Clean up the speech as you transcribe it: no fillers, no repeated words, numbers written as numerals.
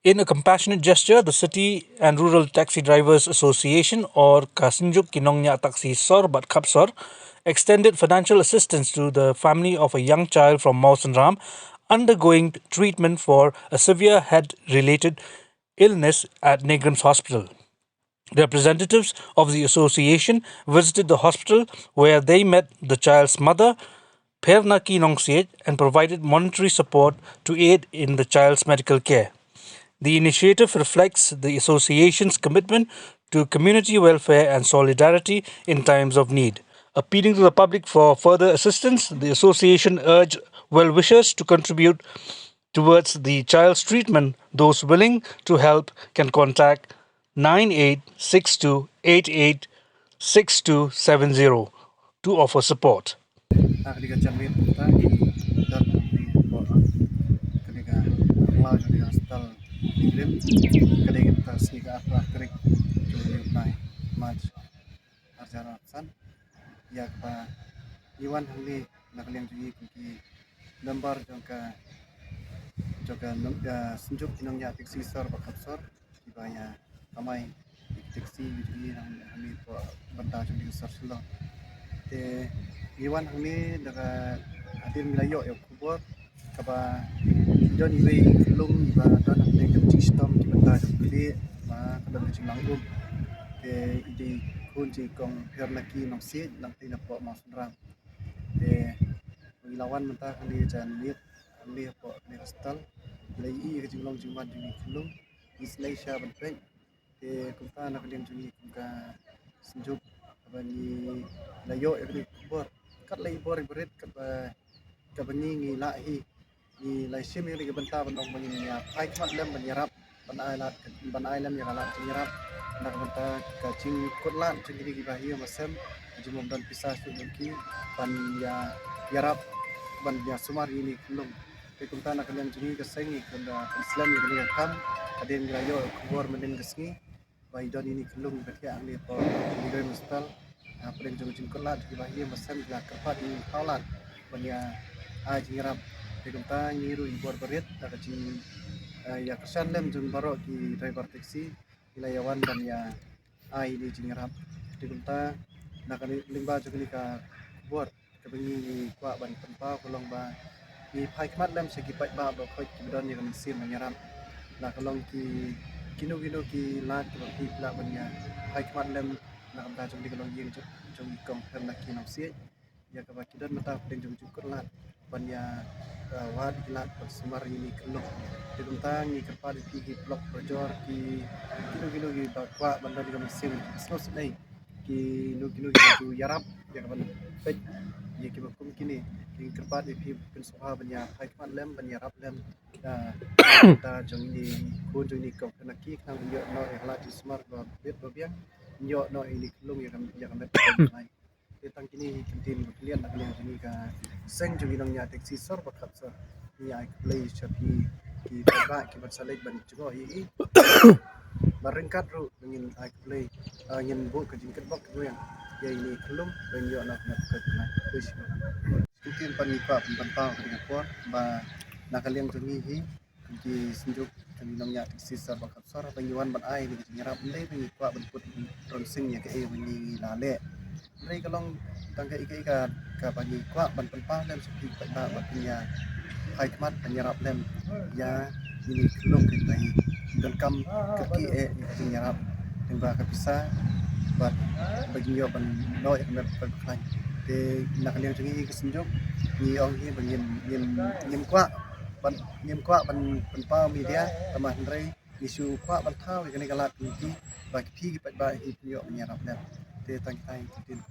In a compassionate gesture, the City and Rural Taxi Drivers Association, or Kasinjuk Kinongnya Taksi Sor Bat Kapsor, extended financial assistance to the family of a young child from Mausanram undergoing treatment for a severe head related illness at Negrams Hospital. Representatives of the association visited the hospital where they met the child's mother, Perna Kinongsiet, and provided monetary support to aid in the child's medical care. The initiative reflects the association's commitment to community welfare and solidarity in times of need. Appealing to the public for further assistance, the association urged well wishers to contribute towards the child's treatment. Those willing to help can contact 9862886270 to offer support. Ketika jamit kita di dan di bawah ketika mau jadi hostel dikirim ketika kita sih apa kerik jadi naik maj acara san ya apa Iwan Hangli nak liang jadi kuki lembar jangka senjuk tinangnya tiksi sor bakap sor dibaya ramai tiksi jadi Hangli benda jadi sor selo te Iwan Hangli daga hadir milayo ya kubur kaba don iwe lum ba don ang ke sistem di benda jadi ma kada macam langum ke ide kunci kong per laki nong sit nang tina po masrang te lawan mentah kali jan lihat kali po ni hostel lai i ke jinglong jingwan di lum Malaysia benpek te kumta nak liang juni kumka senjuk abani layo ya kubur kat lai bor berit ka bani ngi lahi ni lai sim ni benta bandong bani ni ai khat lem ban yarap ban ai lem ya lat yarap nak benta ka cing kotlan cing ni bahi masam jumum dan pisah su ki ban ya yarap ban ya sumar ini kulum te kunta nak liam jini ka sengi kunda islam ni kam aden layo kubur menden kesngi bai don ini kulum betia ni po ni doi mustal Apreng jung kolat di bahia masam la kapat di kalat bania ai jingrap de kunta ngiru ibor berit ta kacing ya kesan lem jung baro ki driver taksi ilayawan dan ya ai di jingrap de kunta nak limba jung ni ka bor kebengi ni kwa ban tempa kolong ba ni pai kmat lem segi pai ba do khoi kidon ni sim menyerap la kolong ki kinu ki lat ki pla bania pai kmat lem nak amda jom di kolong yeng jom kong per laki nong sie ya ka baki dan mata pen jom cukur lat ban ya wad lat semar ini kelok di tentang ni kapal di blok projor ki kilo ki bakwa banda di mesin sos nei ki kilo tu yarap ya ka ban pet ya ki bakum kini ki kapal di pen soha ban ya hai kmat lem ban yarap lem ta jom ni kun jom ni kong laki kang yo no lat smart ba bet biang yo no ini kelung ya kan mai tentang kini kentin kalian nak lihat ini ka seng juga nangnya taksi sor bakap sor ni ai play shapi ki ba ki bersalek ban juga i barengkat ru ngin ai play ngin bu ke jingkat bak tu yang ya ini kelung dan yo nak ke kena wis mungkin panipa pantau dengan kuat ba nak kalian tuni ki senjuk nangnya taksi sor bakap sor penyuan ban ai ni nyerap ndai ni kuat benput ronsing ya ke ni lale Mereka kalong tangga ika ka bagi kuat ban penpa lem sepi pada bakinya hikmat penyerap lem ya ini kelong kita dan kam kaki penyerap yang ba kapisa bat bagi yo ban no yang berkelan te nak liang jengi kesenjuk ni ong hi bangin nim kuat ban penpa media tamah ndrei isu kuat ban thau ini kalat ki bagi pi pada yo menyerap lem te tang tin